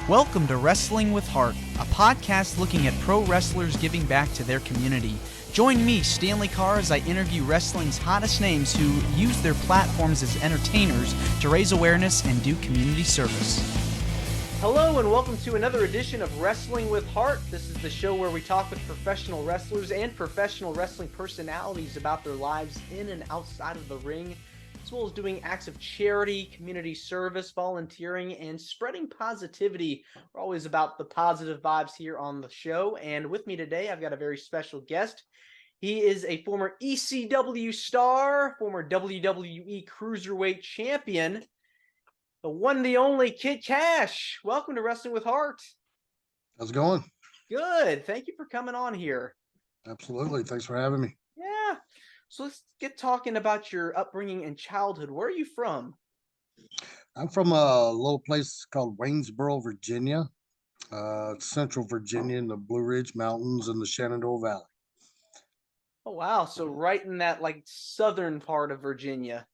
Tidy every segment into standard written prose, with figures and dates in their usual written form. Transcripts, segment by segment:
Welcome to Wrestling with Heart, a podcast looking at pro wrestlers giving back to their community. Join me, Stanley Carr, as I interview wrestling's hottest names who use their platforms as entertainers to raise awareness and do community service. Hello and welcome to another edition of Wrestling with Heart. This is the show where we talk with professional wrestlers and professional wrestling personalities about their lives in and outside of the ring, as well as doing acts of charity, community service, volunteering, and spreading positivity. We're always about the positive vibes here on the show. And with me today, I've got a very special guest. He is a former ECW star, former WWE Cruiserweight champion, the one, the only Kid Kash. Welcome to Wrestling with Heart. How's it going? Good. Thank you for coming on here. Absolutely. Thanks for having me. Yeah. So let's get talking about your upbringing and childhood. Where are you from? I'm from a little place called Waynesboro, Virginia, Central Virginia in the Blue Ridge Mountains and the Shenandoah Valley. Oh, wow. So right in that southern part of Virginia.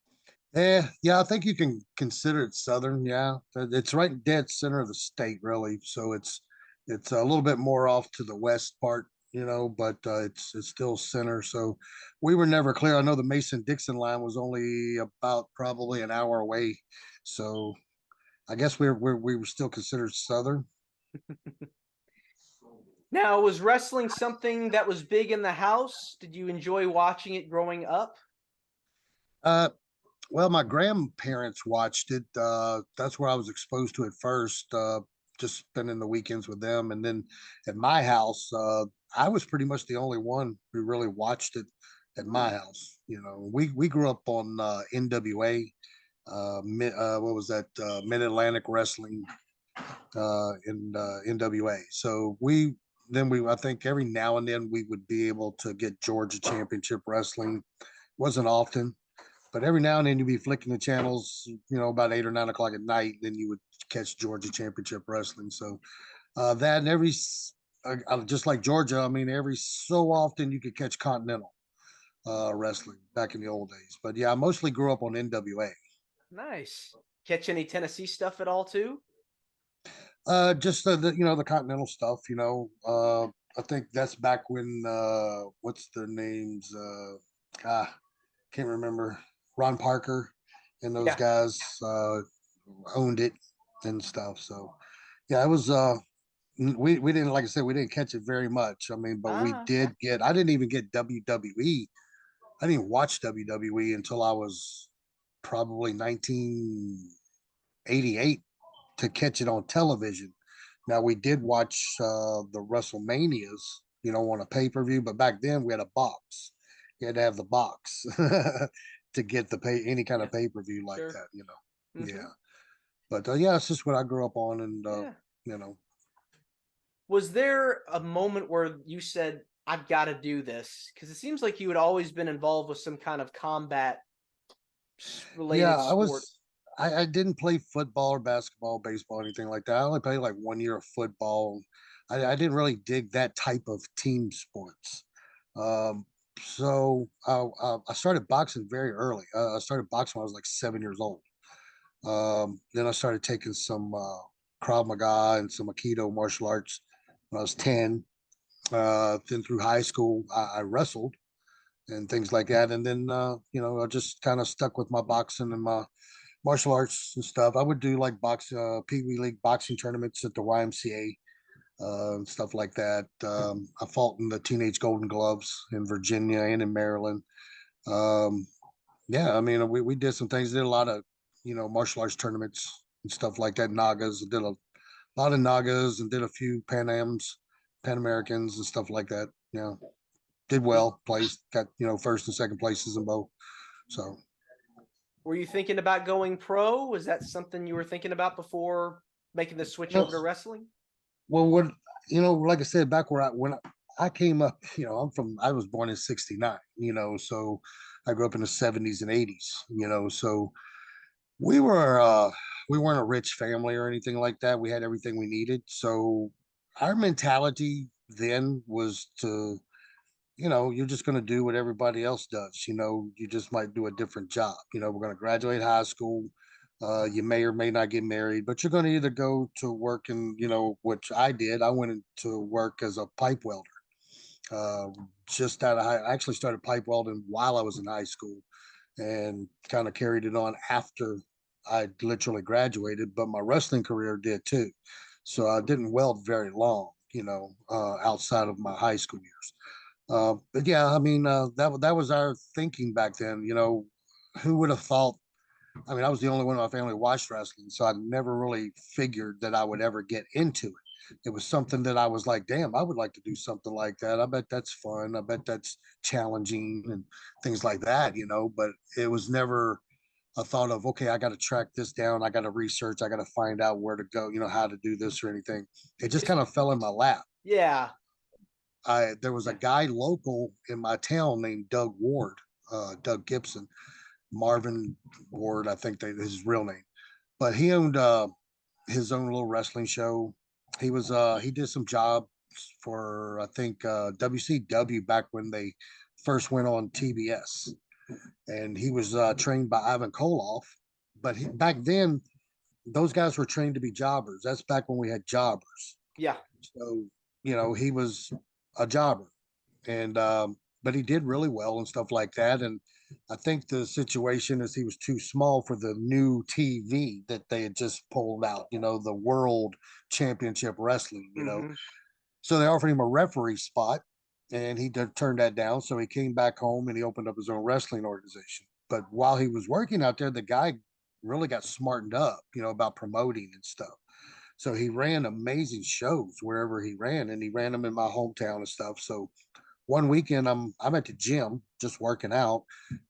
Yeah, I think you can consider it southern. Yeah, it's right dead center of the state, really. So it's a little bit more off to the west part, but it's still center. So we were never clear. I know the Mason-Dixon line was only about probably an hour away. So I guess we were still considered southern. Now, was wrestling something that was big in the house? Did you enjoy watching it growing up? Well, my grandparents watched it. That's where I was exposed to it first, just spending the weekends with them. And then at my house, I was pretty much the only one who really watched it at my house. We grew up on NWA, what was that? Mid-Atlantic Wrestling in NWA. So I think every now and then we would be able to get Georgia Championship Wrestling. Wasn't often, but every now and then you'd be flicking the channels, about 8 or 9 o'clock at night, then you would catch Georgia Championship Wrestling. So that and just like Georgia, I mean, every so often you could catch Continental Wrestling back in the old days. But yeah, I mostly grew up on NWA. Nice. Catch any Tennessee stuff at all too? Just the Continental stuff. I think that's back when what's their names? Can't remember. Ron Parker and those guys owned it and stuff. So yeah, it was we didn't, like I said, we didn't catch it very much. I mean, but we did get, I didn't even get WWE. I didn't watch WWE until I was probably 1988 to catch it on television. Now we did watch the WrestleManias, on a pay-per-view, but back then we had a box. You had to have the box to get any kind of pay-per-view like that, Mm-hmm. Yeah. But yeah, it's just what I grew up on, and Was there a moment where you said, I've got to do this? Because it seems like you had always been involved with some kind of combat related sport. I didn't play football or basketball, baseball, anything like that. I only played like 1 year of football. I didn't really dig that type of team sports. So I started boxing very early. I started boxing when I was like 7 years old. Then I started taking some Krav Maga and some Aikido martial arts when I was 10. Then through high school, I wrestled and things like that. And then, I just kind of stuck with my boxing and my martial arts and stuff. I would do like Pee Wee League boxing tournaments at the YMCA. And stuff like that. I fought in the Teenage Golden Gloves in Virginia and in Maryland. Yeah, I mean, we did some things. Did a lot of, martial arts tournaments and stuff like that. Nagas. Did a lot of Nagas and did a few Pan Americans and stuff like that. Yeah, did well. Placed, got first and second places in both. So, were you thinking about going pro? Was that something you were thinking about before making the switch over to wrestling? Well, like I said, back when I came up, I was born in '69, so I grew up in the '70s and '80s, so we weren't a rich family or anything like that. We had everything we needed. So our mentality then was to, you're just going to do what everybody else does. You just might do a different job. We're going to graduate high school. You may or may not get married, but you're going to either go to work and, which I did. I went into work as a pipe welder. Uh, just out of high, I actually started pipe welding while I was in high school and kind of carried it on after I literally graduated, but my wrestling career did too. So I didn't weld very long, outside of my high school years. But yeah, I mean, that was our thinking back then. Who would have thought? I mean, I was the only one in my family who watched wrestling, so I never really figured that I would ever get into it. It was something that I was like, damn, I would like to do something like that. I bet that's fun. I bet that's challenging and things like that, but it was never a thought of, okay, I got to track this down. I got to research. I got to find out where to go, how to do this or anything. It just kind of fell in my lap. Yeah. There was a guy local in my town named Doug Ward, Doug Gibson, Marvin Ward, I think that is his real name. But he owned his own little wrestling show. He did some jobs for I think WCW back when they first went on TBS, and he was trained by Ivan Koloff. But back then, those guys were trained to be jobbers. That's back when we had jobbers. Yeah. So he was a jobber, and but he did really well and stuff like that. And I think the situation is he was too small for the new TV that they had just pulled out. The World Championship Wrestling. Mm-hmm. So they offered him a referee spot, and he turned that down. So he came back home and he opened up his own wrestling organization. But while he was working out there, the guy really got smartened up, about promoting and stuff. So he ran amazing shows wherever he ran, and he ran them in my hometown and stuff. So one weekend, I'm at the gym just working out,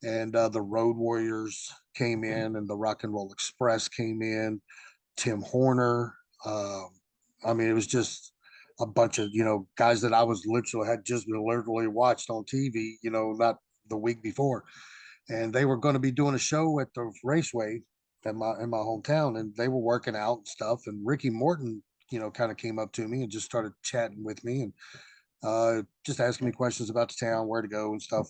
and the Road Warriors came in, and the Rock and Roll Express came in. Tim Horner. Um, I mean, it was just a bunch of guys that I was literally had just literally watched on TV. Not the week before, and they were going to be doing a show at the raceway in my hometown, and they were working out and stuff. And Ricky Morton, kind of came up to me and just started chatting with me and just asking me questions about the town, where to go and stuff.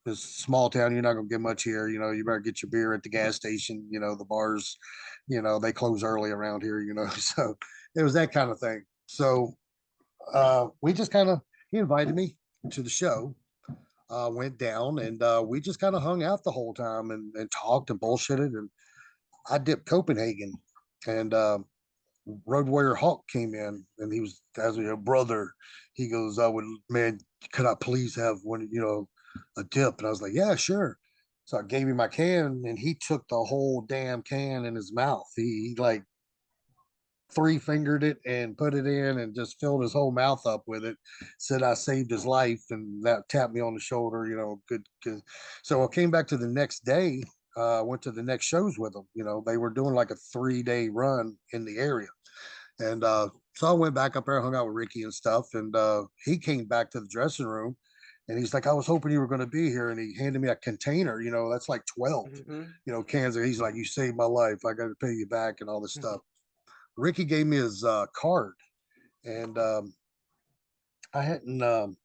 This small town, you're not gonna get much here. You better get your beer at the gas station. The bars, they close early around here. So it was that kind of thing. So we just kind of he invited me to the show. Went down and we just kind of hung out the whole time and talked and bullshitted. And I dipped Copenhagen, and Road Warrior Hawk came in, and he was as a brother. He goes, "I would, man, could I please have one, a dip?" And I was like, "Yeah, sure." So I gave him my can, and he took the whole damn can in his mouth. He like three fingered it and put it in, and just filled his whole mouth up with it. Said I saved his life, and that tapped me on the shoulder. Good. Good. So I came back to the next day. Went to the next shows with them. They were doing like a 3-day run in the area. And so I went back up there, hung out with Ricky and stuff. And he came back to the dressing room, and he's like, "I was hoping you were going to be here." And he handed me a container, that's like 12, Mm-hmm. cans. He's like, "You saved my life. I got to pay you back," and all this stuff. Ricky gave me his card, and I hadn't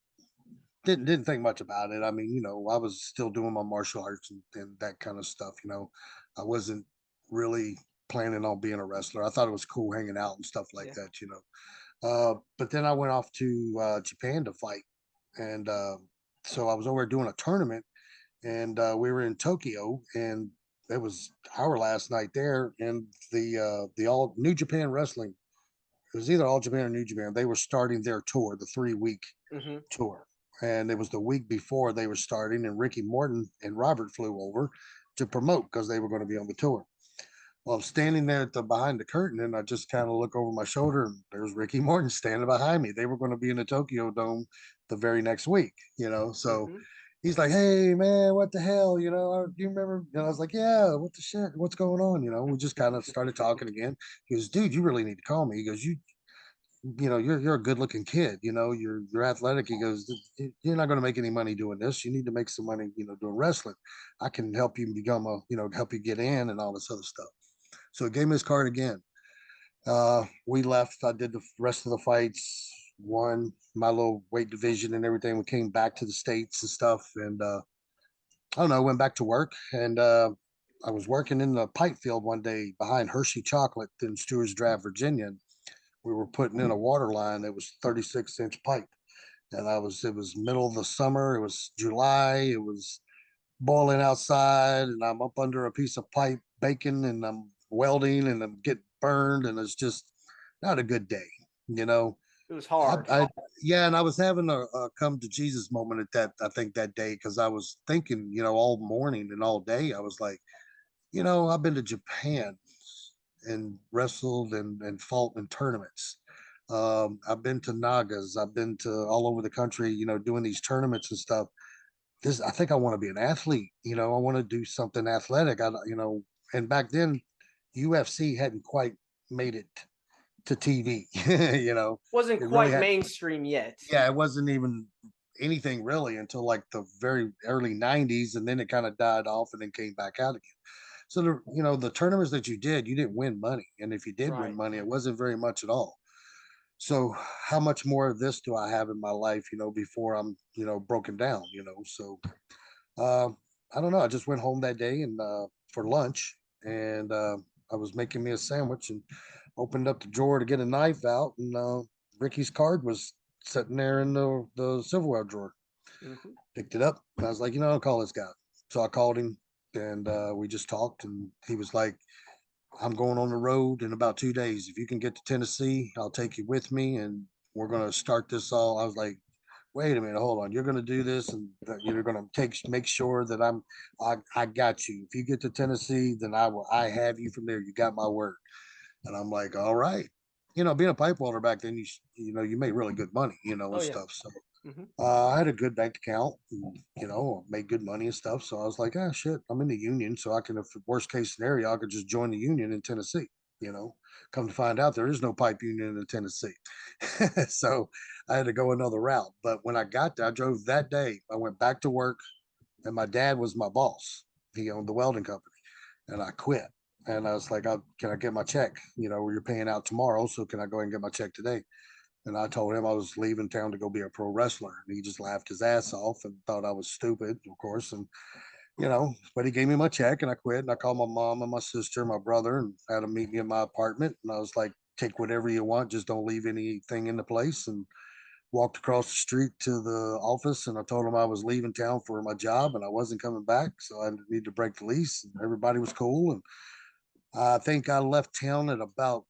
didn't think much about it. I mean, I was still doing my martial arts and that kind of stuff. I wasn't really planning on being a wrestler. I thought it was cool hanging out and stuff like Yeah. that. But then I went off to Japan to fight, and so I was over doing a tournament, and we were in Tokyo, and it was our last night there, and the all New Japan Wrestling. It was either All Japan or New Japan. They were starting their tour, the 3-week Mm-hmm. tour, and it was the week before they were starting, and Ricky Morton and Robert flew over to promote because they were going to be on the tour. Well, I'm standing there behind the curtain, and I just kind of look over my shoulder, and there's Ricky Morton standing behind me. They were going to be in the Tokyo Dome the very next week. So Mm-hmm. he's like, "Hey, man, what the hell? Do you remember?" And I was like, "Yeah, what the shit? What's going on?" We just kind of started talking again. He goes, "Dude, you really need to call me." He goes, you're a good looking kid. You're athletic." He goes, "You're not going to make any money doing this. You need to make some money, doing wrestling. I can help you become help you get in and all this other stuff." So he gave me his card again. We left. I did the rest of the fights, won my little weight division and everything. We came back to the States and stuff. And I don't know, went back to work. And I was working in the pipe field one day behind Hershey Chocolate in Stewart's Draft, Virginia. And we were putting in a water line that was 36-inch pipe. And it was middle of the summer. It was July. It was boiling outside, and I'm up under a piece of pipe baking, and I'm welding, and I'm getting burned, and it's just not a good day, you know. It was hard. Yeah, and I was having a come to Jesus moment at that, I think that day, because I was thinking, all morning and all day, I was like, I've been to Japan and wrestled and fought in tournaments. I've been to Nagas. I've been to all over the country, doing these tournaments and stuff. I think I want to be an athlete. I want to do something athletic. And back then, UFC hadn't quite made it to TV. Wasn't it really quite had, mainstream yet. yeah, it wasn't even anything really until like the very early '90s, and then it kind of died off and then came back out again. So the tournaments that you didn't win money, and if you did win Right. money, it wasn't very much at all. So how much more of this do I have in my life, before I'm, broken down, So uh, I don't know. I just went home that day and for lunch, and I was making me a sandwich and opened up the drawer to get a knife out, and Ricky's card was sitting there in the silverware drawer. Mm-hmm. Picked it up, and I was like, I'll call this guy. So I called him, and we just talked, and he was like, I'm going on the road in about 2 days. If you can get to Tennessee, I'll take you with me, and we're going to start this all. I was like, wait a minute, hold on. You're going to do this, and you're going to make sure that I got you. If you get to Tennessee, then I have you from there. You got my word. And I'm like, all right. Being a pipe welder back then, you made really good money, Oh and yeah. stuff. So Mm-hmm. I had a good bank account, and, made good money and stuff. So I was like, ah, shit, I'm in the union. So I can, if worst case scenario, I could just join the union in Tennessee, you know. Come to find out, there is no pipe union in Tennessee. So I had to go another route. But when I got there, I drove that day. I went back to work, and my dad was my boss. He owned the welding company, and I quit. And I was like, can I get my check? You're paying out tomorrow. So can I go ahead and get my check today? And I told him I was leaving town to go be a pro wrestler. And he just laughed his ass off and thought I was stupid, of course. And, but he gave me my check and I quit. And I called my mom and my sister, and my brother, and had them meet me in my apartment. And I was like, take whatever you want, just don't leave anything in the place. And walked across the street to the office, and I told them I was leaving town for my job and I wasn't coming back. So I need to break the lease. And everybody was cool. And I think I left town at about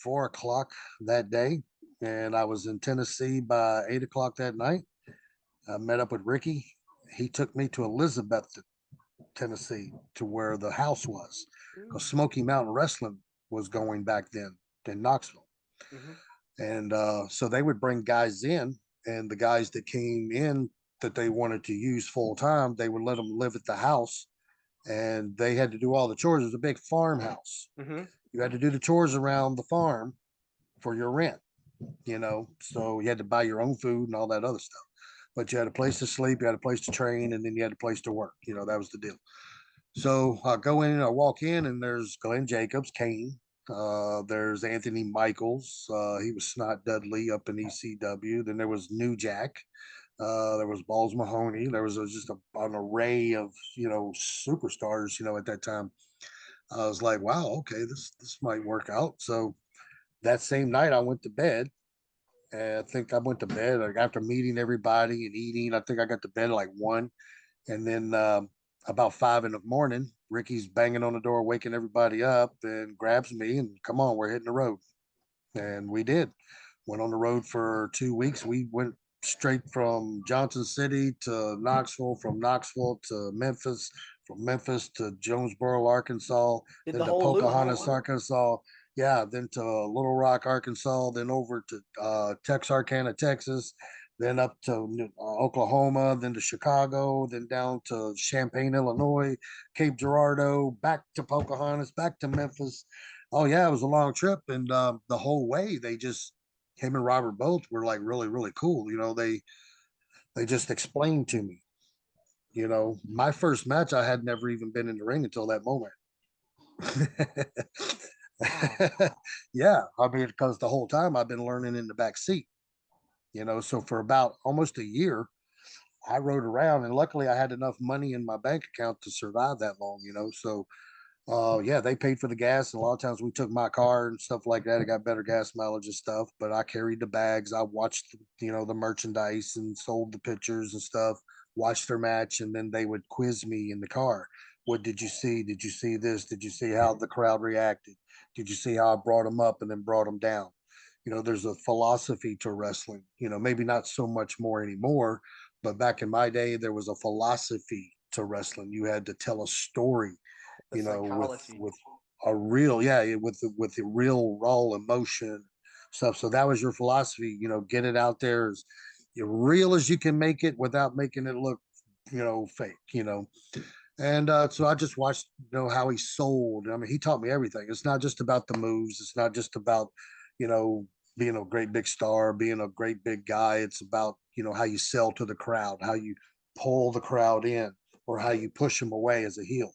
4 o'clock that day, and I was in Tennessee by 8 o'clock that night. I met up with Ricky. He took me to Elizabeth, Tennessee, to where the house was, because Smoky Mountain Wrestling was going back then in Knoxville. Mm-hmm. And so they would bring guys in, and the guys that came in that they wanted to use full time, they would let them live at the house, and they had to do all the chores. It was a big farmhouse. Mm-hmm. You had to do the chores around the farm for your rent, so you had to buy your own food and all that other stuff. But you had a place to sleep, you had a place to train, and then you had a place to work. That was the deal. So I go in and I walk in, and there's Glenn Jacobs, Kane. There's Anthony Michaels. He was Snot Dudley up in ECW. Then there was New Jack. There was Balls Mahoney. There was just an array of superstars. At that time, I was like, wow, okay, this might work out. So that same night, I went to bed. And I think I went to bed like, after meeting everybody and eating. I think I got to bed at like 1. And then about 5 in the morning, Ricky's banging on the door, waking everybody up, and grabs me and, come on, we're hitting the road. And we did. Went on the road for 2 weeks. We went straight from Johnson City to Knoxville, from Knoxville to Memphis, from Memphis to Jonesboro, Arkansas, Did then the to whole loop. Pocahontas, Arkansas. Yeah, then to Little Rock, Arkansas, then over to Texarkana, Texas, then up to Oklahoma, then to Chicago, then down to Champaign, Illinois, Cape Girardeau, back to Pocahontas, back to Memphis. Oh yeah, it was a long trip, and the whole way they just him and Robert both were like really really cool. They just explained to me. My first match, I had never even been in the ring until that moment. Wow. Yeah, I mean, because the whole time I've been learning in the back seat. So for about almost a year, I rode around, and luckily I had enough money in my bank account to survive that long. So Yeah, they paid for the gas, and a lot of times we took my car and stuff like that. It got better gas mileage and stuff, but I carried the bags. I watched, the merchandise and sold the pictures and stuff, watched their match, and then they would quiz me in the car. What did you see? Did you see this? Did you see how the crowd reacted? Did you see how I brought them up and then brought them down? There's a philosophy to wrestling, maybe not so much more anymore, but back in my day, there was a philosophy to wrestling. You had to tell a story, The with psychology. a real, yeah, with the real raw emotion stuff. So that was your philosophy, get it out there as real as you can make it without making it look, fake, And so I just watched, how he sold. I mean, he taught me everything. It's not just about the moves. It's not just about, you know, being a great big star, being a great big guy. It's about, how you sell to the crowd, how you pull the crowd in, or how you push them away as a heel,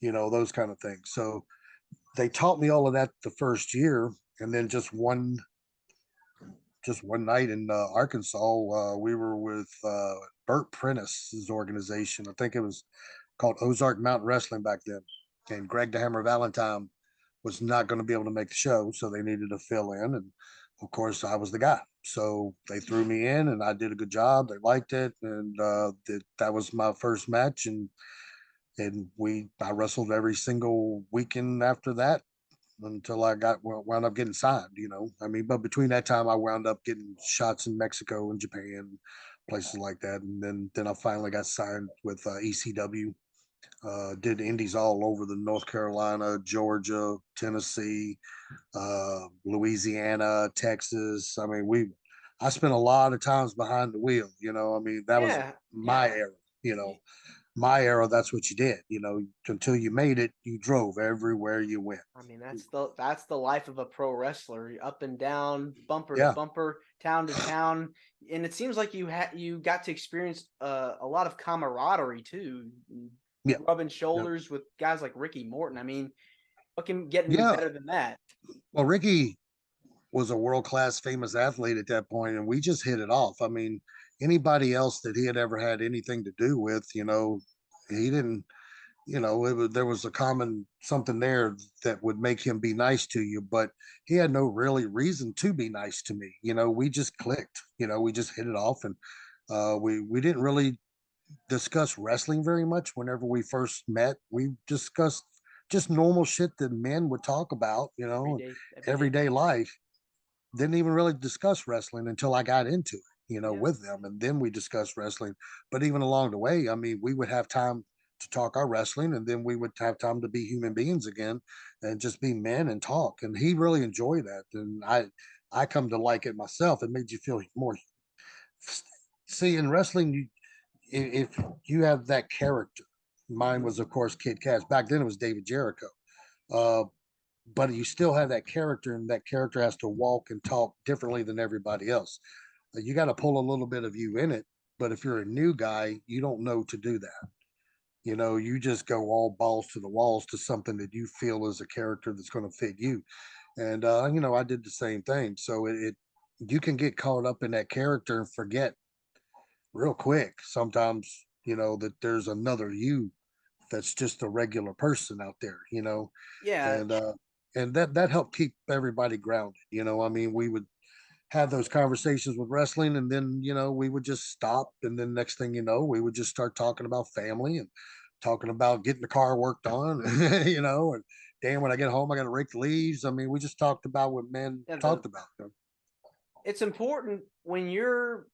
those kind of things. So they taught me all of that the first year. And then just one night in Arkansas, we were with Burt Prentice's organization. I think it was called Ozark Mountain Wrestling back then. And Greg the Hammer Valentine was not going to be able to make the show, so they needed to fill in. And of course, I was the guy. So they threw me in, and I did a good job. They liked it, and that was my first match. And I wrestled every single weekend after that until I wound up getting signed. I mean, but between that time, I wound up getting shots in Mexico and Japan, places like that, and then I finally got signed with ECW. Did indies all over the North Carolina, Georgia, Tennessee, Louisiana, Texas. I mean, I spent a lot of times behind the wheel. I mean, that was Yeah, my yeah. era. My era. That's what you did. Until you made it, you drove everywhere you went. I mean, that's the life of a pro wrestler, up and down, bumper to Yeah, bumper, town to town, and it seems like you got to experience a lot of camaraderie too, yeah, rubbing yeah, shoulders with guys like Ricky Morton. I mean, what can get any yeah. better than that? Well, Ricky was a world class famous athlete at that point, and we just hit it off. I mean, anybody else that he had ever had anything to do with, he didn't. There was a common something there that would make him be nice to you, but he had no really reason to be nice to me. We just clicked. We just hit it off, and we didn't really discuss wrestling very much. Whenever we first met, we discussed just normal shit that men would talk about, Everyday everyday things. life. Didn't even really discuss wrestling until I got into it, Yeah. with them. And then we discussed wrestling. But even along the way, I mean, we would have time to talk our wrestling, and then we would have time to be human beings again and just be men and talk. And he really enjoyed that. And I come to like it myself. It made you feel more. See, in wrestling, if you have that character, mine was, of course, Kid Kash. Back then, it was David Jericho. Uh, but you still have that character, and that character has to walk and talk differently than everybody else. You got to pull a little bit of you in it. But if you're a new guy, you don't know to do that. You just go all balls to the walls to something that you feel is a character that's going to fit you. And I did the same thing. So you can get caught up in that character and forget real quick sometimes, that there's another you that's just a regular person out there, Yeah, and that helped keep everybody grounded. I mean, we would have those conversations with wrestling, and then we would just stop, and then next thing you know, we would just start talking about family and talking about getting the car worked on, and damn, when I get home, I got to rake the leaves. I mean, we just talked about what men yeah. talked about. It's important when you're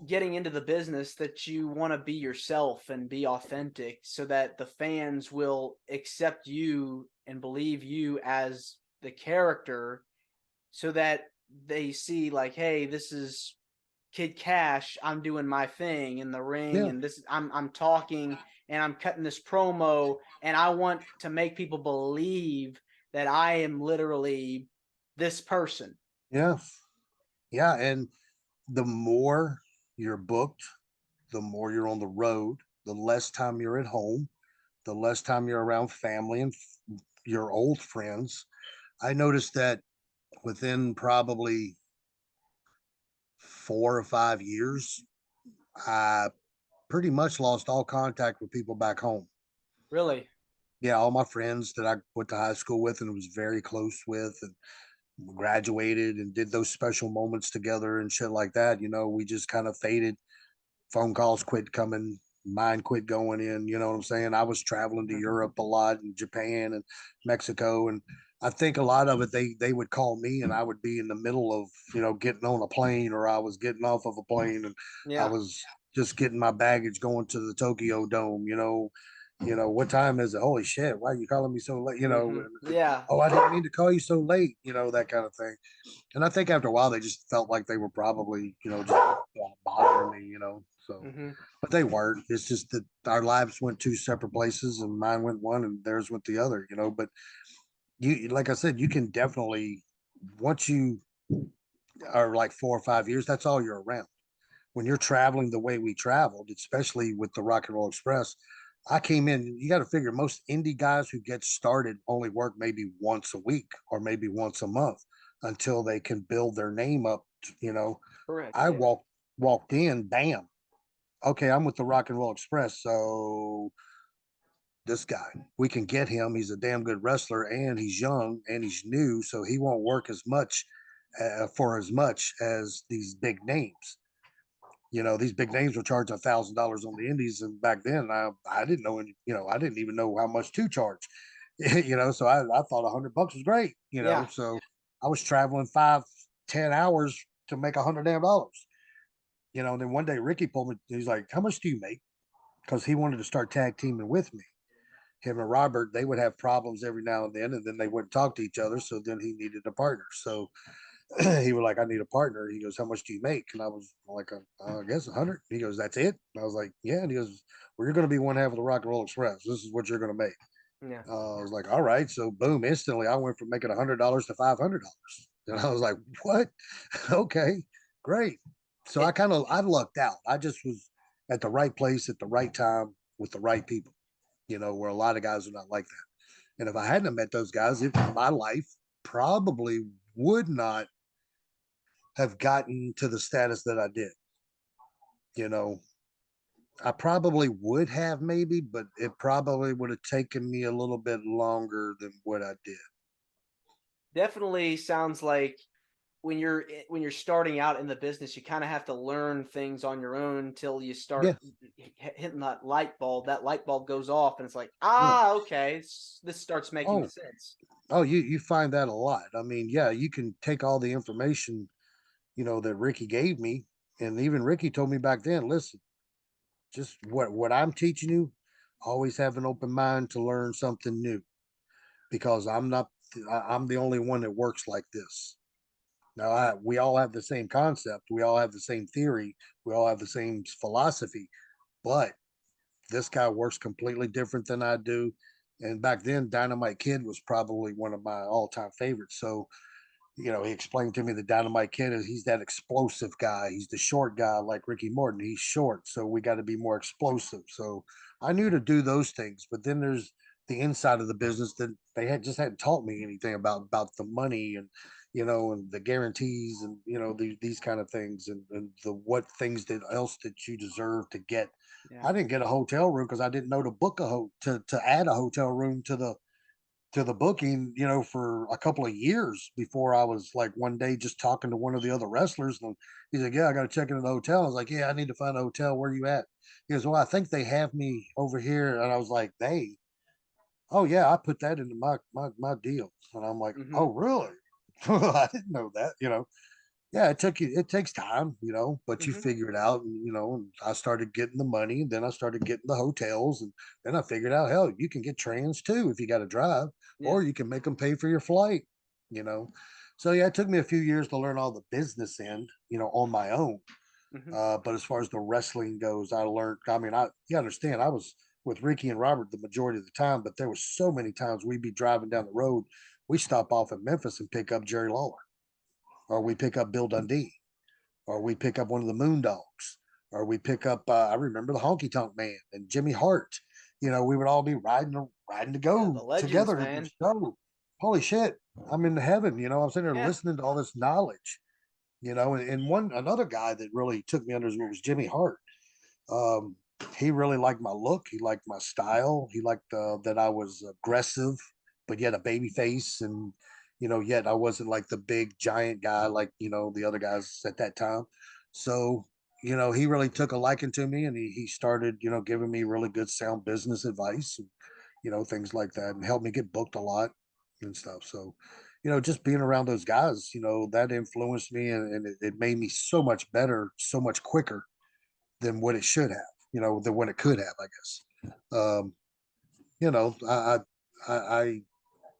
getting into the business that you want to be yourself and be authentic so that the fans will accept you and believe you as the character, so that they see like, hey, this is Kid Cash, I'm doing my thing in the ring, Yeah, and this I'm talking and I'm cutting this promo, and I want to make people believe that I am literally this person. yeah, yeah, and the more you're booked, the more you're on the road, the less time you're at home, the less time you're around family and your old friends. I noticed that within probably 4 or 5 years, I pretty much lost all contact with people back home. Really. Yeah, all my friends that I went to high school with and was very close with, and graduated and did those special moments together and shit like that. We just kind of faded. Phone calls quit coming, mine quit going in. You know what I'm saying? I was traveling to Mhm. Europe a lot, and Japan and Mexico, and I think a lot of it they would call me, and I would be in the middle of getting on a plane, or I was getting off of a plane, and I Yeah. was just getting my baggage going to the Tokyo Dome. What time is it? Holy shit! Why are you calling me so late? Yeah. Oh, I didn't mean to call you so late. That kind of thing. And I think after a while, they just felt like they were probably, just bothering me. So, Hmm. but they weren't. It's just that our lives went two separate places, and mine went one, and theirs went the other. But like I said, you can definitely once you are like 4 or 5 years, that's all you're around. When you're traveling the way we traveled, especially with the Rock and Roll Express, I came in. You got to figure most indie guys who get started only work maybe once a week or maybe once a month until they can build their name up. You know, Correct. I Yeah. walked in, bam. Okay, I'm with the Rock and Roll Express, so this guy, we can get him. He's a damn good wrestler, and he's young and he's new, so he won't work as much for as much as these big names. These big names were charging $1,000 on the indies, and back then I didn't know any, I didn't even know how much to charge. So I thought $100 was great. Yeah. So I was traveling 5, 10 hours to make $100 damn. And then one day Ricky pulled me. He's like, "How much do you make?" Because he wanted to start tag teaming with me. Him and Robert, they would have problems every now and then they wouldn't talk to each other. So then he needed a partner. So he was like, "I need a partner." He goes, "How much do you make?" And I was like, "I guess 100." He goes, "That's it?" And I was like, "Yeah." And he goes, "Well, you're going to be one half of the Rock and Roll Express. This is what you're going to make." Yeah. I was like, "All right." So boom, instantly I went from making $100 to $500. And I was like, "What?" Okay, great. So It. I lucked out. I just was at the right place at the right time with the right people. Where a lot of guys are not like that. And if I hadn't have met those guys, my life probably would not have gotten to the status that I did. You know, I probably would have maybe, but it probably would have taken me a little bit longer than what I did. Definitely sounds like when you're starting out in the business, you kind of have to learn things on your own until you Yeah, start hitting that light bulb. That light bulb goes off, and it's like, yeah. okay, this starts making Oh, sense. you find that a lot. I mean, yeah, you can take all the information, that Ricky gave me, and even Ricky told me back then, listen, just what I'm teaching you, always have an open mind to learn something new because I'm the only one that works like this. Now, we all have the same concept, we all have the same theory, we all have the same philosophy, but this guy works completely different than I do. And back then, Dynamite Kid was probably one of my all-time favorites. So, he explained to me the Dynamite Kid is he's that explosive guy. He's the short guy like Ricky Morton. He's short, so we got to be more explosive. So I knew to do those things, but then there's the inside of the business that they had just hadn't taught me anything about the money and and the guarantees and these kind of things and the what things that else that you deserve to get. Yeah. I didn't get a hotel room because I didn't know to book to add a hotel room to the booking, for a couple of years before I was like one day just talking to one of the other wrestlers. And he's like, "Yeah, I got to check into the hotel." I was like, "Yeah, I need to find a hotel. Where you at?" He goes, "Well, I think they have me over here." And I was like, "They? Oh, yeah, I put that into my deal." And I'm like, Hmm. "Oh, really?" I didn't know that. Yeah, it takes time, but you Hmm. figure it out and I started getting the money and then I started getting the hotels and then I figured out, hell, you can get trans too if you got to drive Yeah. or you can make them pay for your flight, you know. So yeah, it took me a few years to learn all the business end, on my own. Hmm. But as far as the wrestling goes, I learned. I mean, you understand, I was with Ricky and Robert the majority of the time, but there was so many times we'd be driving down the road, we stop off at Memphis and pick up Jerry Lawler, or we pick up Bill Dundee, or we pick up one of the Moondogs, or we pick up. I remember the Honky Tonk Man and Jimmy Hart. We would all be riding to Yeah. go The legends, together to man. this show. Holy shit! I'm in heaven. I'm sitting there Yeah. listening to all this knowledge. And another guy that really took me under his wing was Jimmy Hart. Um, he really liked my look. He liked my style. He liked that I was aggressive, but yet a baby face, and yet I wasn't like the big giant guy like the other guys at that time. So he really took a liking to me, and he started giving me really good sound business advice, and things like that, and helped me get booked a lot and stuff. So just being around those guys, that influenced me, and it made me so much better, so much quicker than what it should have, than what it could have, I guess. Um, you know, I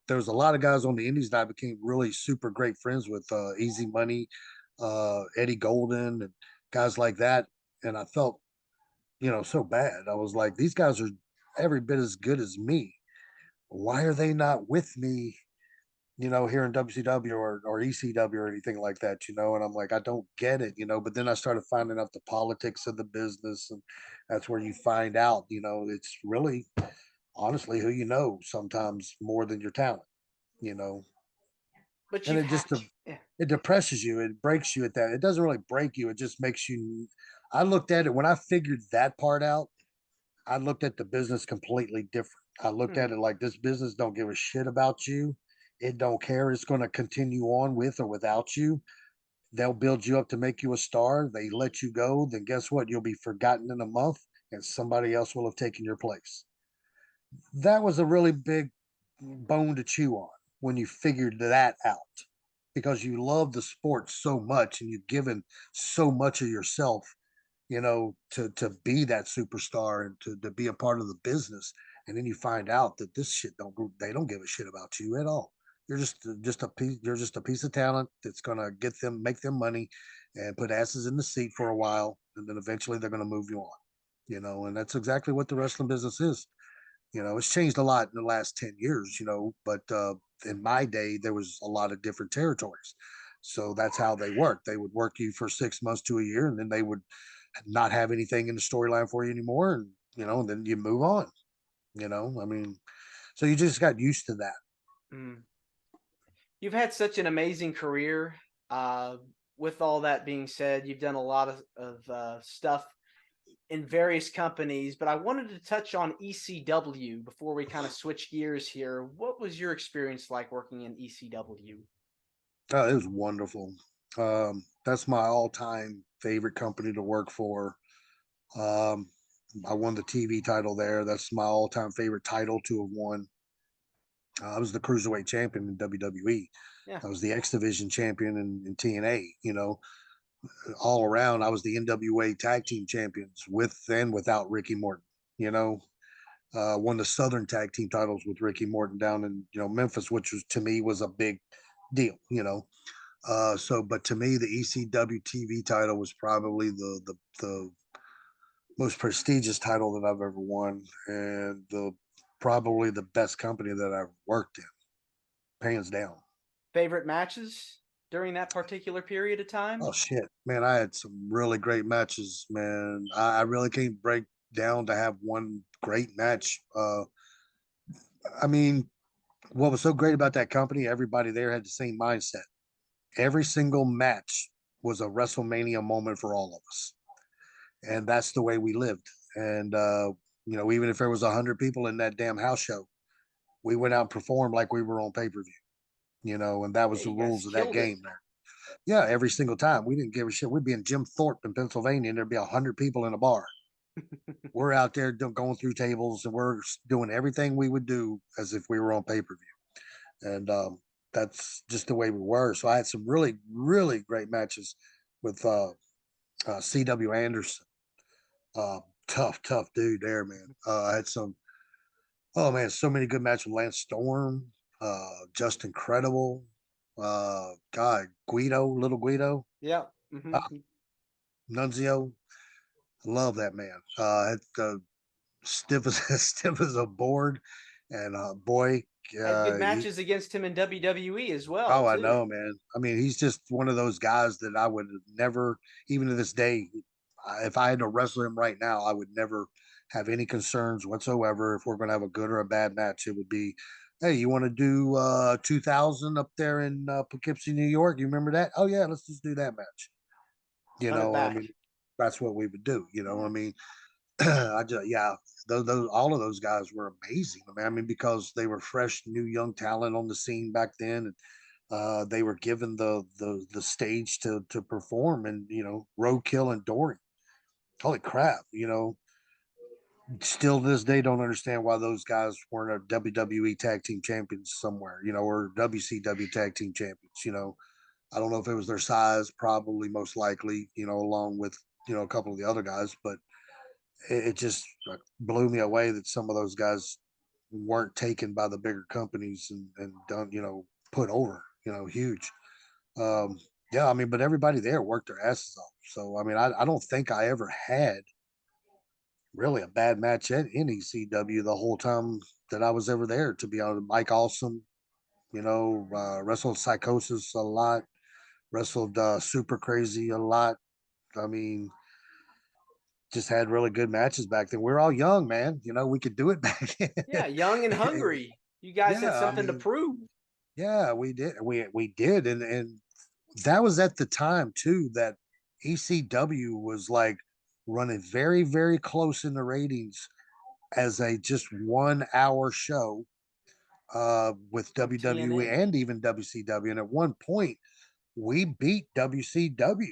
there was a lot of guys on the Indies that I became really super great friends with, Easy Money, Eddie Golden, and guys like that. And I felt, so bad. I was like, these guys are every bit as good as me. Why are they not with me, here in WCW or ECW or anything like that, and I'm like, I don't get it, but then I started finding out the politics of the business, and that's where you find out, it's really honestly who sometimes more than your talent, you know, But and you've it had, just yeah. it depresses you, it breaks you at that. It doesn't really break you, it just makes you. I looked at it when I figured that part out. I looked at the business completely different. I looked Hmm. at it like this business don't give a shit about you. It don't care. It's going to continue on with or without you. They'll build you up to make you a star. They let you go, then guess what? You'll be forgotten in a month, and somebody else will have taken your place. That was a really big bone to chew on when you figured that out, because you love the sport so much and you've given so much of yourself, to be that superstar and to be a part of the business. And then you find out that this shit they don't give a shit about you at all. You're just a piece of talent that's gonna make them money and put asses in the seat for a while, and then eventually they're gonna move you on. And that's exactly what the wrestling business is. It's changed a lot in the last 10 years, but in my day, there was a lot of different territories. So that's how they worked. They would work you for 6 months to a year, and then they would not have anything in the storyline for you anymore. And, and then you move on, I mean, so you just got used to that. Mm. You've had such an amazing career. Uh, with all that being said, you've done a lot of stuff in various companies, but I wanted to touch on ECW before we kind of switch gears here. What was your experience like working in ECW? Oh, it was wonderful. That's my all time favorite company to work for. Um, I won the TV title there. That's my all time favorite title to have won. I was the cruiserweight champion in WWE. Yeah. I was the X Division champion in TNA. All around, I was the NWA Tag Team Champions with and without Ricky Morton. You know, won the Southern Tag Team titles with Ricky Morton down in Memphis, which was to me was a big deal. But to me, the ECW TV title was probably the most prestigious title that I've ever won, and the probably the best company that I've worked in, hands down. Favorite matches during that particular period of time? Oh shit, man! I had some really great matches, man. I really can't break down to have one great match. I mean, what was so great about that company? Everybody there had the same mindset. Every single match was a WrestleMania moment for all of us, and that's the way we lived. And even if there was 100 people in that damn house show, we went out and performed like we were on pay per view. And that Yeah, was the you guys rules of that killed it. game. Yeah, every single time. We didn't give a shit. We'd be in Jim Thorpe in Pennsylvania, and there'd be 100 people in a bar. We're out there going through tables, and we're doing everything we would do as if we were on pay per view. And that's just the way we were. So I had some really, really great matches with C.W. Anderson. Uh, tough dude there, man. I had some. Oh man, so many good matches with Lance Storm, just incredible. God, Guido, little Guido, Yeah. uh, Hmm. Nunzio. Love that man. Stiff as stiff as a board, and boy, Had good he. matches against him in WWE as well, Oh, I too. know, man. I mean, he's just one of those guys that I would never, even to this day, if I had to wrestle him right now, I would never have any concerns whatsoever. If we're going to have a good or a bad match, it would be, hey, you want to do 2000 up there in Poughkeepsie, New York? You remember that? Oh yeah, let's just do that match. Run it I mean, back. that's what we would do. I Yeah. mean, Yeah, those all of those guys were amazing. I mean, because they were fresh, new, young talent on the scene back then, and they were given the stage to perform. And Roadkill and Dory. Holy crap! Still to this day don't understand why those guys weren't a WWE Tag Team Champions somewhere, or WCW Tag Team Champions. I don't know if it was their size, probably most likely, along with a couple of the other guys, but it just blew me away that some of those guys weren't taken by the bigger companies and done, put over, huge. Um, yeah, I mean, but everybody there worked their asses off. So, I mean, I don't think I ever had really a bad match in ECW the whole time that I was ever there, to be honest. Mike Awesome, wrestled Psychosis a lot, wrestled Super Crazy a lot. I mean, just had really good matches back then. We were all young, man. We could do it back then. Yeah, young and hungry. You guys had Yeah, I something to mean, prove. yeah, we did. We did, and that was at the time too that ECW was like running very very close in the ratings as a just 1 hour show with From WWE TNA. and even WCW. And at one point, we beat WCW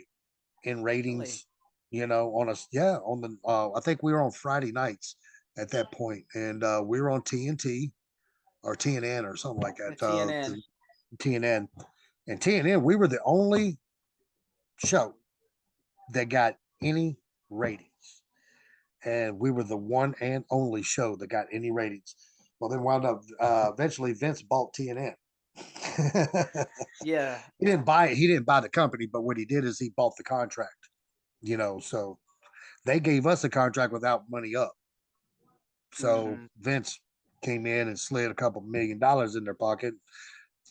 in Really? ratings. On us, yeah, on the I think we were on Friday nights at that point, and we were on TNT or TNN or something like The that. TNN. TNN and TNN, we were the only show that got any ratings, and we were the one and only show that got any ratings. Well, then wound up eventually Vince bought TNN. Yeah. He didn't buy it. He didn't buy the company, but what he did is he bought the contract. So they gave us a contract without money up. So Hmm. Vince came in and slid a couple $1 million in their pocket,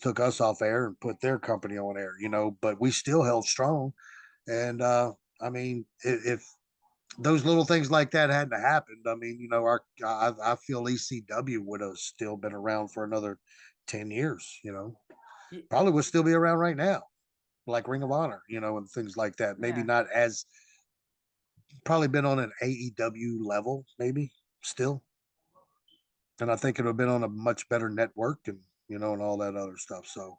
took us off air and put their company on air. But we still held strong. And I mean, if those little things like that hadn't happened, I mean, I feel ECW would have still been around for another 10 years. Probably would still be around right now, like Ring of Honor, and things like that. Maybe Yeah. not as probably been on an AEW level, maybe still. And I think it would have been on a much better network and all that other stuff. So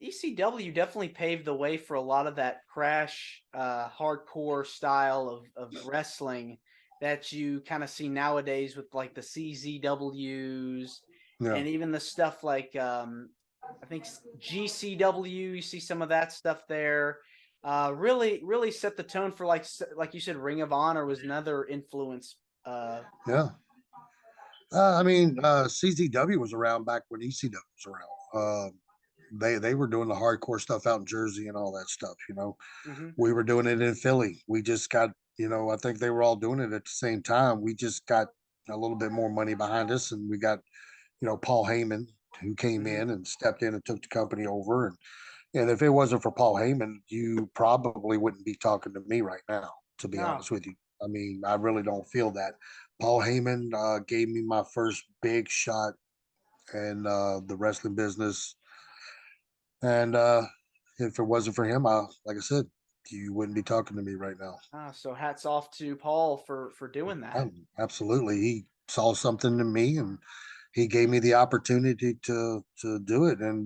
ECW definitely paved the way for a lot of that crash hardcore style of wrestling that you kind of see nowadays with like the CZWs yeah, and even the stuff like I think GCW. You see some of that stuff there. Really set the tone for like you said, Ring of Honor was another influence. yeah. I mean, CZW was around back when ECW was around. They were doing the hardcore stuff out in Jersey and all that stuff. Mhm. We were doing it in Philly. We just got, I think they were all doing it at the same time. We just got a little bit more money behind us, and we got, Paul Heyman, who came Mhm. in and stepped in and took the company over. And if it wasn't for Paul Heyman, you probably wouldn't be talking to me right now, to be No. honest with you. I mean, I really don't feel that. Paul Heyman gave me my first big shot in the wrestling business. And if it wasn't for him, like I said, you wouldn't be talking to me right now. So hats off to Paul for doing that. Absolutely. He saw something in me and he gave me the opportunity to do it. And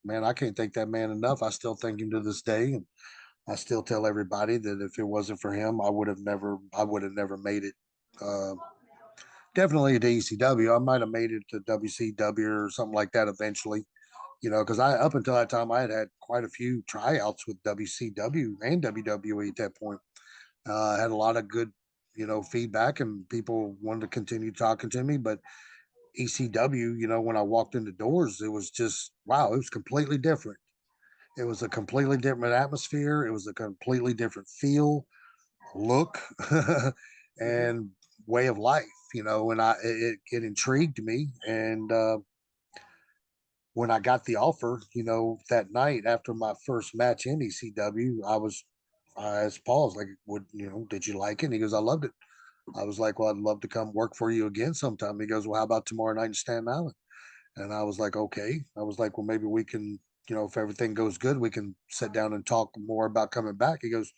man, I can't thank that man enough. I still thank him to this day. And I still tell everybody that if it wasn't for him, I would have never made it. Uh, Definitely to ECW. I might have made it to WCW or something like that eventually. Because I up until that time I had quite a few tryouts with WCW and WWE at that point. I had a lot of good, feedback and people wanted to continue talking to me. But ECW, when I walked in the doors, it was just wow, it was completely different. It was a completely different atmosphere. It was a completely different feel, look, Hmm. and way of life. And it intrigued me. And when I got the offer, that night after my first match in ECW, I asked Paul, I was like, "Would did you like it?" And he goes, "I loved it." I was like, "Well, I'd love to come work for you again sometime." He goes, "Well, how about tomorrow night in Staten Island?" And I was like, "Okay." I was like, "Well, maybe we can, if everything goes good, we can sit down and talk more about coming back." He goes,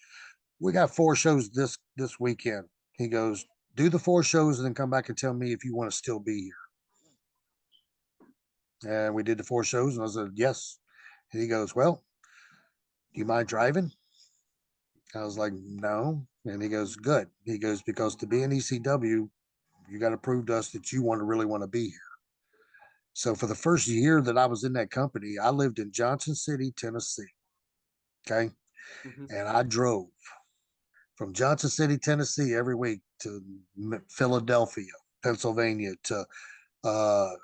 "We got 4 shows this weekend. He goes, do the 4 shows and then come back and tell me if you want to still be here. And we did the 4 shows, and I said, yes. And he goes, well, do you mind driving? I was like, no. And he goes, good. He goes, because to be in ECW, you got to prove to us that you really want to be here. So for the first year that I was in that company, I lived in Johnson City, Tennessee. Okay. Mm-hmm. And I drove from Johnson City, Tennessee every week to Philadelphia, Pennsylvania, to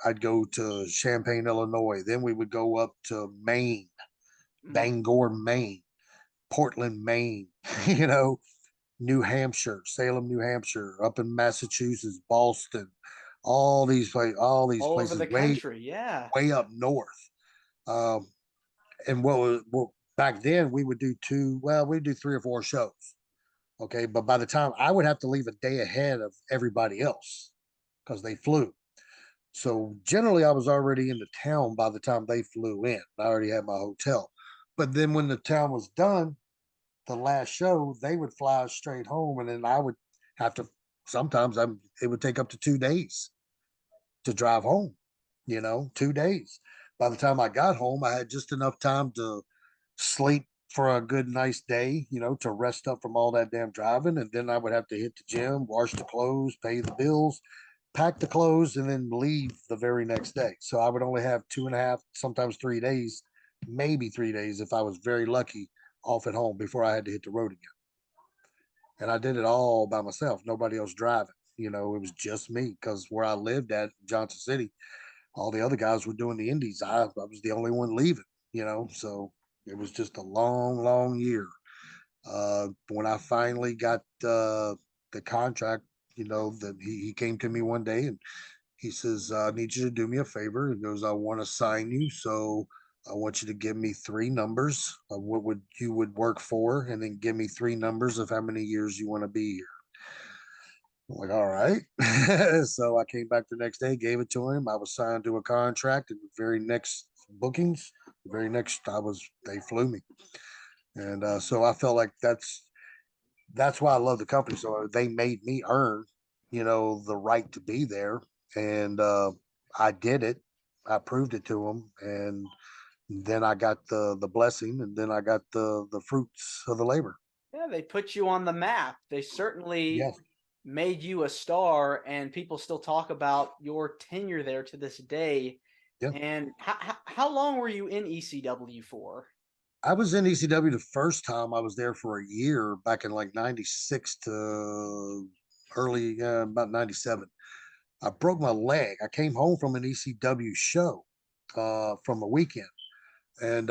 I'd go to Champaign, Illinois. Then we would go up to Maine, Bangor, Maine, Portland, Maine, you know, New Hampshire, Salem, New Hampshire, up in Massachusetts, Boston, all these All over places the country. Yeah. way up north. Um, and back then we would do we'd do 3 or 4 shows. Okay. But by the time I would have to leave a day ahead of everybody else because they flew. So generally I was already in the town by the time they flew in. I already had my hotel. But then when the town was done, the last show, they would fly straight home, and then I would have to. Sometimes it would take up to 2 days to drive home. 2 days. By the time I got home, I had just enough time to sleep for a good, nice day. To rest up from all that damn driving, and then I would have to hit the gym, wash the clothes, pay the bills, pack the clothes, and then leave the very next day. So I would only have 2.5, sometimes 3 days, maybe 3 days if I was very lucky, off at home before I had to hit the road again. And I did it all by myself, nobody else driving. It was just me because where I lived at Johnson City, all the other guys were doing the indies. I was the only one leaving, so it was just a long, long year. When I finally got the contract, that he came to me one day and he says, I need you to do me a favor. He goes, I want to sign you. So I want you to give me 3 numbers of what would work for, and then give me 3 numbers of how many years you want to be here. I'm like, all right. So I came back the next day, gave it to him. I was signed to a contract, and the very next bookings, the very next they flew me. And so I felt like that's why I love the company. So they made me earn, the right to be there, and I did it. I proved it to them, and then I got the blessing, and then I got the fruits of the labor. Yeah, they put you on the map. They certainly Yes. made you a star, and people still talk about your tenure there to this day. Yeah. And how long were you in ECW for? I was in ECW the first time. I was there for a year back in like 96 to early, about 97. I broke my leg. I came home from an ECW show from a weekend. And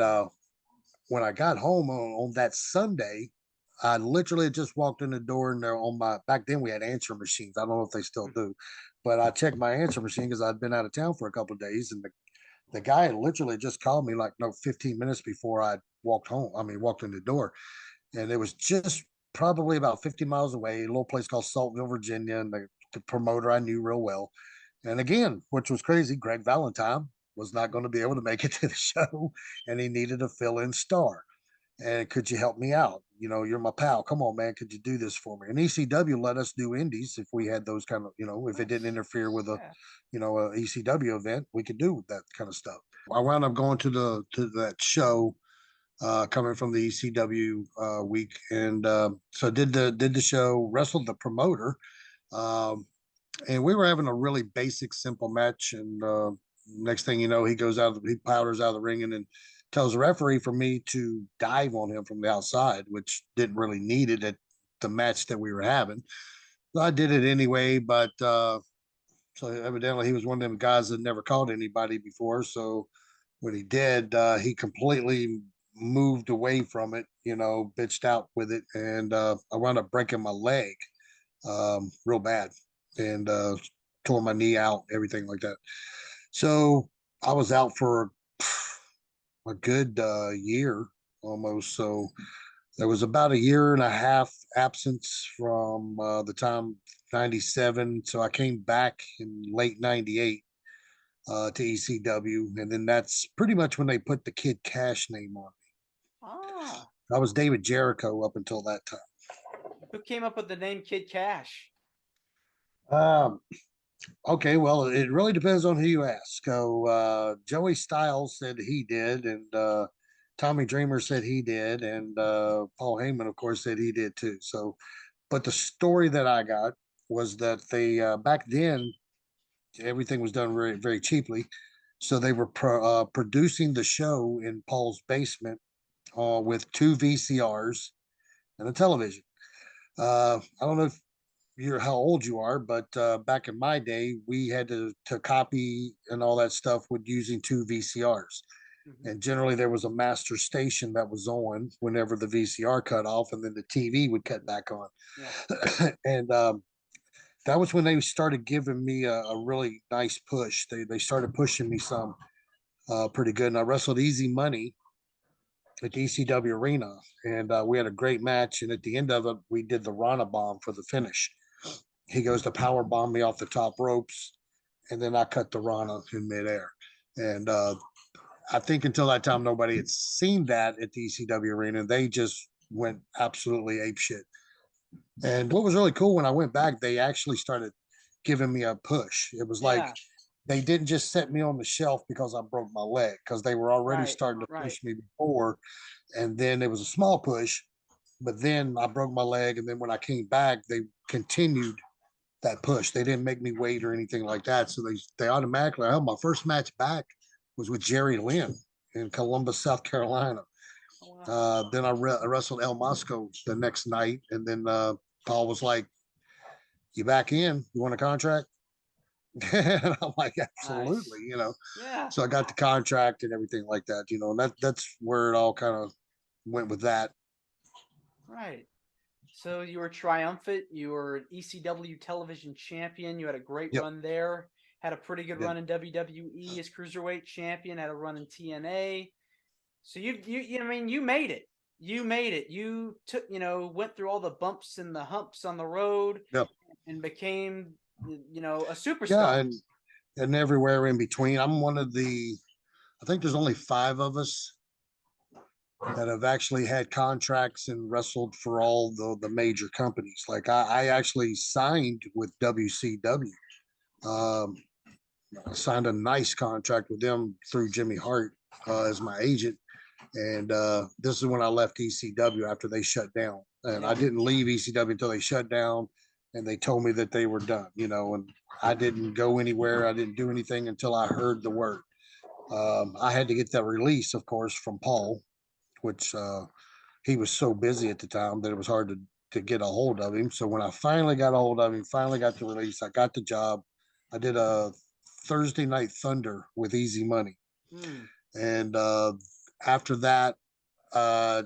when I got home on that Sunday, I literally just walked in the door, and there on my, back then we had answer machines. I don't know if they still do, but I checked my answer machine because I'd been out of town for a couple of days, and the guy literally just called me like 15 minutes before I walked home. I mean, walked in the door, and it was just probably about 50 miles away, a little place called Saltville, Virginia, and the promoter I knew real well. And again, which was crazy, Greg Valentine was not going to be able to make it to the show, and he needed a fill-in star. And could you help me out? You're my pal. Come on, man. Could you do this for me? And ECW let us do indies if we had those kind of, if it didn't interfere with a ECW event, we could do that kind of stuff. I wound up going to that show coming from the ECW week, and so did the show, wrestled the promoter, um, and we were having a really basic, simple match. And next thing you know, he powders out of the ring, and then tells the referee for me to dive on him from the outside, which didn't really need it at the match that we were having. So I did it anyway, but so evidently he was one of them guys that never caught anybody before. So when he did, he completely moved away from it, bitched out with it, and I wound up breaking my leg real bad, and tore my knee out, everything like that. So I was out for a good year almost. So there was about a year and a half absence from the time 97. So I came back in late 98 to ECW. And then that's pretty much when they put the Kid Kash name on me. Ah, I was David Jericho up until that time. who came up with the name Kid Kash? Um, okay, well, it really depends on who you ask. So Joey Styles said he did, and Tommy Dreamer said he did, and Paul Heyman, of course, said he did too. So, but the story that I got was that they back then everything was done very very cheaply, so they were producing the show in Paul's basement with two VCRs and a television. I don't know if you're how old you are, but back in my day, we had to copy and all that stuff with using two VCRs. Mhm. And generally, there was a master station that was on whenever the VCR cut off, and then the TV would cut back on. Yeah. And that was when they started giving me a really nice push. They started pushing me some pretty good, and I wrestled Easy Money at the ECW arena, and we had a great match. And at the end of it, we did the Rana bomb for the finish. He goes to power bomb me off the top ropes, and then I cut the Rana in midair. And I think until that time, nobody had seen that at the ECW arena. They just went absolutely ape shit. And what was really cool when I went back, they actually started giving me a push. It was like Yeah. they didn't just set me on the shelf because I broke my leg, because they were already Right. starting to Right. push me before. And then it was a small push, but then I broke my leg. And then when I came back, they continued that push. They didn't make me wait or anything like that. So they automatically. I my first match back was with Jerry Lynn in Columbus, South Carolina. Oh, wow. Then I wrestled El Mosco the next night, and then Paul was like, "You back in? You want a contract?" And I'm like, Nice. "Absolutely," you know. Yeah. So I got the contract and everything like that, you know. And that's where it all kind of went with that. Right. So you were triumphant. You were an ECW television champion. You had a great Yep. run there. Had a pretty good Yeah. run in WWE as cruiserweight champion. Had a run in TNA. So I mean you made it. You made it. You took went through all the bumps and the humps on the road Yep. and became a Yeah. superstar. And everywhere in between. I'm one of the. I think there's only five of us that have actually had contracts and wrestled for all the major companies. Like I actually signed with WCW. Um, I signed a nice contract with them through Jimmy Hart as my agent. And this is when I left ECW after they shut down. And I Yeah. didn't leave ECW until they shut down and they told me that they were done, you know, and I didn't go anywhere. I didn't do anything until I heard the word. I had to get that release, of course, from Paul, which he was so busy at the time that it was hard to get a hold of him. So when I finally got a hold of him, finally got the release, I got the job. I did a Thursday Night Thunder with Easy Money, Hmm. and after that, uh,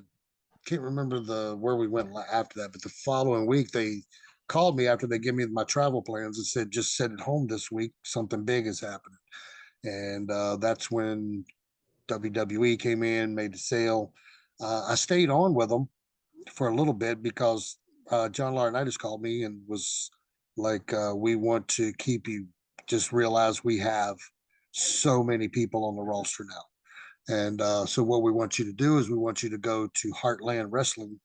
can't remember the where we went after that, but the following week they called me after they gave me my travel plans and said, "Just sit at home this week. Something big is happening." And that's when WWE came in, made the sale. I stayed on with them for a little bit because John Laurinaitis called me and was like, "We want to keep you. Just realize we have so many people on the roster now, and so what we want you to do is we want you to go to Heartland Wrestling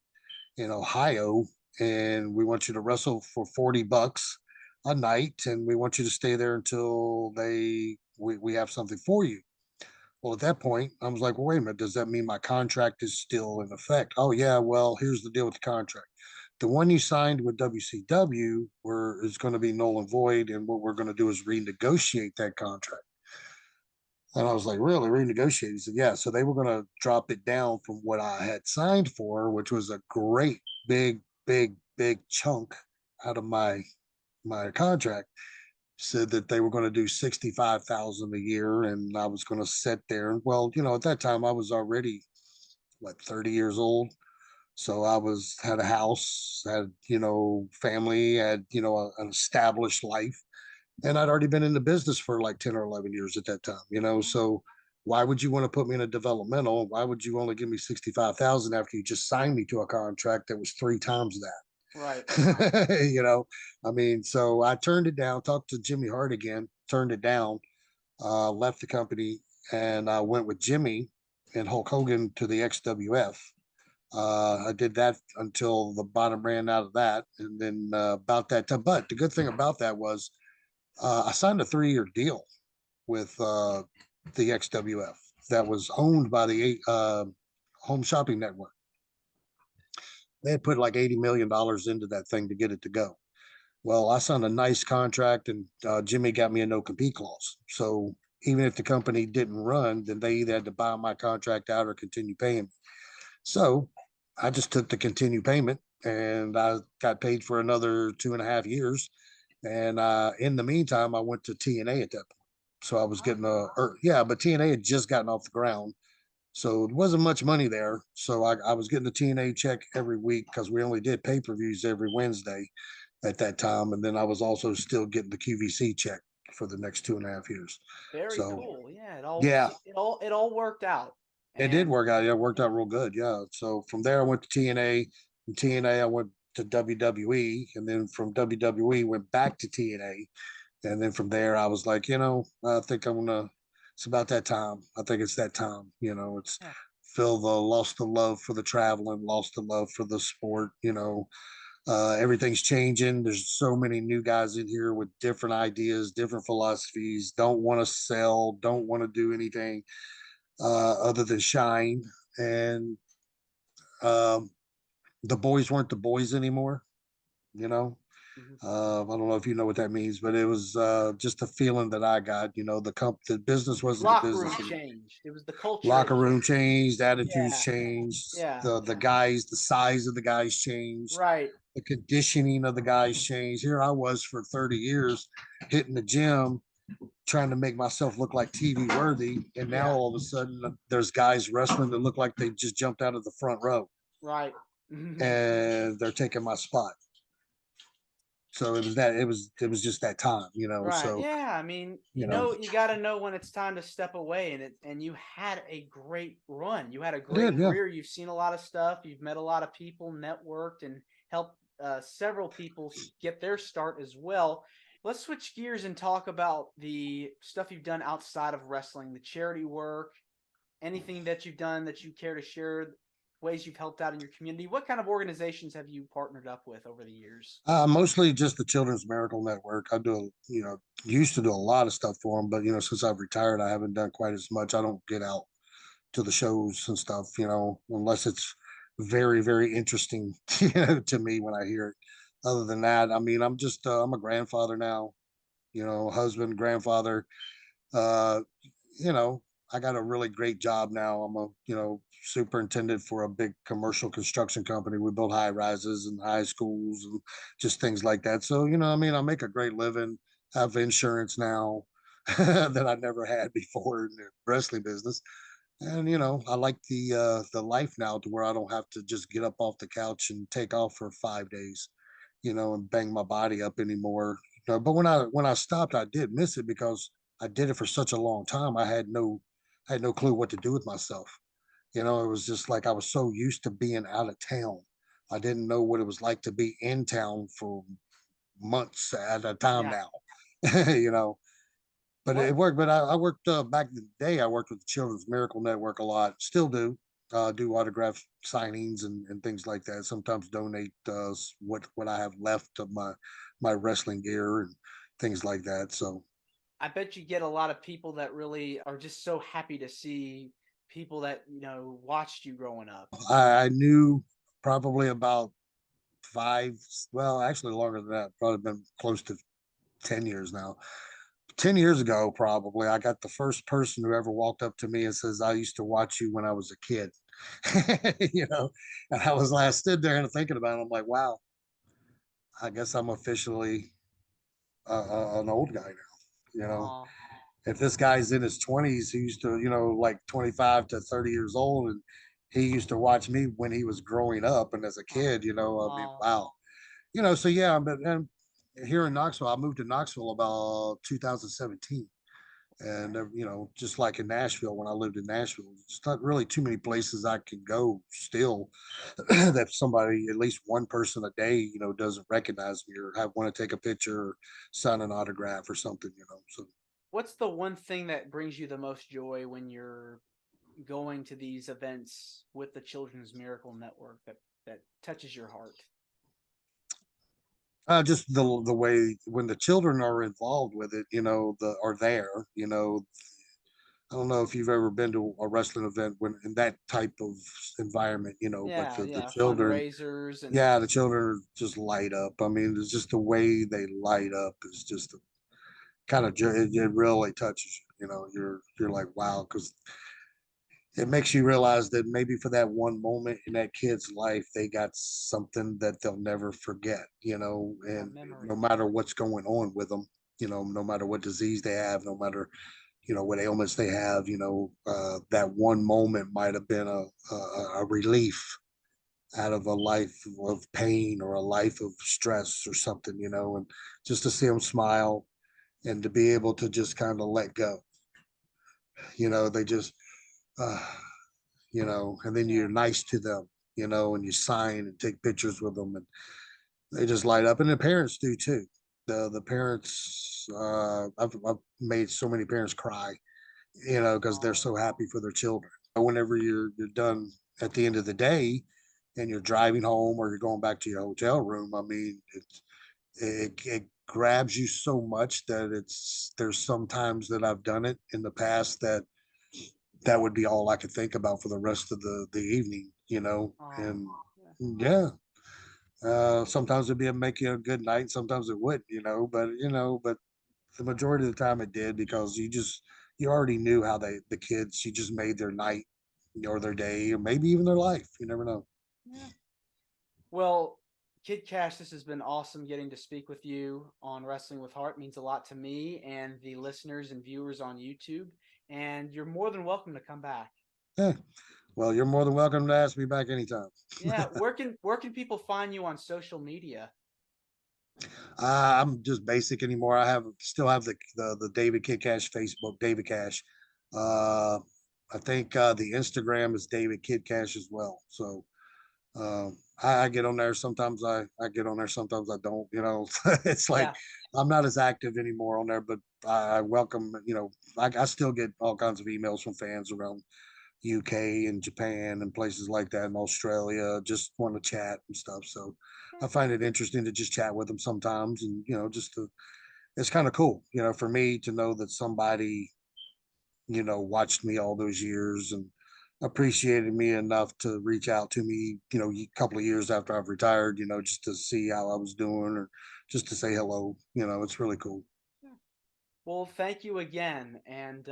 in Ohio, and we want you to wrestle for $40 a night, and we want you to stay there until we have something for you." Well, at that point, I was like, well, wait a minute, does that mean my contract is still in effect? Oh, yeah, well, here's the deal with the contract. The one you signed with WCW is going to be null and void, and what we're going to do is renegotiate that contract. And I was like, really, renegotiate? He said, yeah. So they were going to drop it down from what I had signed for, which was a great big chunk out of my contract. Said that they were going to do 65,000 a year, and I was going to sit there. Well, you know, at that time I was already what 30 years old, so I was had a house, had family, had an established life, and I'd already been in the business for like 10 or 11 years at that time. So why would you want to put me in a developmental? Why would you only give me 65,000 after you just signed me to a contract that was three times that? Right. I mean, so I turned it down, talked to Jimmy Hart again, turned it down, left the company, and I went with Jimmy and Hulk Hogan to the XWF. I did that until the bottom ran out of that, and then about that time. But the good thing about that was I signed a 3-year deal with the XWF that was owned by the Home Shopping Network. They had put like $80 million into that thing to get it to go. Well, I signed a nice contract, and Jimmy got me a no compete clause. So even if the company didn't run, then they either had to buy my contract out or continue paying me. So I just took the continue payment, and I got paid for another 2.5 years. And in the meantime, I went to TNA at that point. So I was getting yeah, but TNA had just gotten off the ground. So it wasn't much money there. So I was getting the TNA check every week because we only did pay-per-views every Wednesday at that time. And then I was also still getting the QVC check for the next 2.5 years. Very So cool. Yeah, it all yeah, it all worked out. it did And work out. Yeah, it worked out real good. Yeah. So from there, I went to TNA. From TNA, I went to WWE, and then from WWE, went back to TNA, and then from there, I was like, I think I'm gonna. It's about that time. I think it's that time. It's yeah, feel the lost the love for the traveling, lost the love for the sport. Everything's changing. There's so many new guys in here with different ideas, different philosophies. Don't want to sell. Don't want to do anything other than shine. And um, the boys weren't the boys anymore. You know, mhm. I don't know if you know what that means, but it was just a feeling that I got. The business wasn't the Locker business room anymore. changed. It was the culture had Locker room changed. changed, attitudes Yeah, changed, yeah, the guys, the size of the guys changed, right, the conditioning of the guys changed. Here I was for 30 years hitting the gym, trying to make myself look like TV worthy, and now yeah, all of a sudden there's guys wrestling that look like they just jumped out of the front row right. and they're taking my spot. So it was just that time, Right. so Yeah. I mean, you know you got to know when it's time to step away, and you had a great run. You had a I great did, yeah. career. You've seen a lot of stuff. You've met a lot of people, networked, and helped several people get their start as well. Let's switch gears and talk about the stuff you've done outside of wrestling, the charity work, anything that you've done that you care to share, ways you've helped out in your community. What kind of organizations have you partnered up with over the years? Mostly just the Children's Miracle Network. I used to do a lot of stuff for them, but since I've retired, I haven't done quite as much. I don't get out to the shows and stuff, unless it's very, very interesting, to me when I hear it. Other than that, I mean, I'm a grandfather now, husband, grandfather. Uh, you know, I got a really great job now. I'm a, superintendent for a big commercial construction company. We build high rises and high schools and just things like that. So, I mean, I make a great living, have insurance now that I never had before in the wrestling business. And I like the life now to where I don't have to just get up off the couch and take off for 5 days, and bang my body up anymore. But when I stopped, I did miss it because I did it for such a long time. I had no clue what to do with myself. It was just like I was so used to being out of town. I didn't know what it was like to be in town for months at a time Yeah. now. you know, but it What worked. But I worked back in the day. I worked with the Children's Miracle Network a lot. Still do. Do autograph signings and things like that. Sometimes donate what I have left of my wrestling gear and things like that. So I bet you get a lot of people that really are just so happy to see people that, watched you growing up. I knew probably about five, well, actually longer than that. Probably been close to 10 years now. 10 years ago, probably I got the first person who ever walked up to me and says, "I used to watch you when I was a kid." you know, and I stood there and thinking about it. I'm like, wow, I guess I'm officially an old guy now. Oh, If this guy's in his 20s, he used to, like 25 to 30 years old, and he used to watch me when he was growing up and as a oh, kid, I mean, oh, wow. So yeah, but and here in Knoxville, I moved to Knoxville about 2017. And just like in Nashville, when I lived in Nashville, it's not really too many places I can go still that somebody, at least one person a day, doesn't recognize me or have want to take a picture or sign an autograph or something. So what's the one thing that brings you the most joy when you're going to these events with the Children's Miracle Network that touches your heart? Just the way when the children are involved with it, are there, I don't know if you've ever been to a wrestling event when in that type of environment, but Yeah, the yeah, children, fundraisers and yeah, the children just light up. I mean, it's just the way they light up is just kind of, it really touches you, you're like, wow, because it makes you realize that maybe for that one moment in that kid's life, they got something that they'll never forget, and memory. no matter what's going on with them, no matter what disease they have, no matter, what ailments they have, that one moment might have been a relief out of a life of pain or a life of stress or something, and just to see them smile and to be able to just kind of let go, they just, uh, and then Yeah. you're nice to them, and you sign and take pictures with them, and they just light up, and the parents do too. The parents, I've made so many parents cry, because they're so happy for their children. Whenever you're done at the end of the day, and you're driving home or you're going back to your hotel room, I mean, it grabs you so much that there's some times that I've done it in the past that would be all I could think about for the rest of the evening, and yeah. Sometimes it'd be make you a good night, sometimes it wouldn't, but the majority of the time it did because you already knew how the kids, you just made their night or their day or maybe even their life. You never know. Yeah. Well, Kid Cash, this has been awesome getting to speak with you on Wrestling with Heart. It means a lot to me and the listeners and viewers on YouTube. And you're more than welcome to come back. Yeah. Well, you're more than welcome to ask me back anytime. Yeah, where can people find you on social media? I'm just basic anymore. Still have the David Kid Cash Facebook, David Cash. Uh, I think the Instagram is David Kid Cash as well. So I get on there. Sometimes I get on there. Sometimes I don't. It's like Yeah. I'm not as active anymore on there. But I welcome. I still get all kinds of emails from fans around UK and Japan and places like that in Australia. Just want to chat and stuff. So I find it interesting to just chat with them sometimes, and just it's kind of cool. For me to know that somebody watched me all those years and appreciated me enough to reach out to me, a couple of years after I've retired, just to see how I was doing or just to say hello. It's really cool. Well, thank you again, and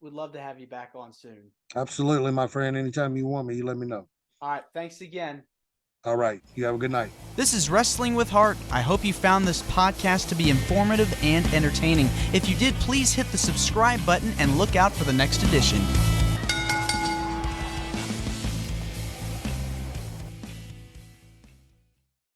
we'd love to have you back on soon. Absolutely, my friend. Anytime you want me, you let me know. All right, thanks again. All right. You have a good night. This is Wrestling with Heart. I hope you found this podcast to be informative and entertaining. If you did, please hit the subscribe button and look out for the next edition.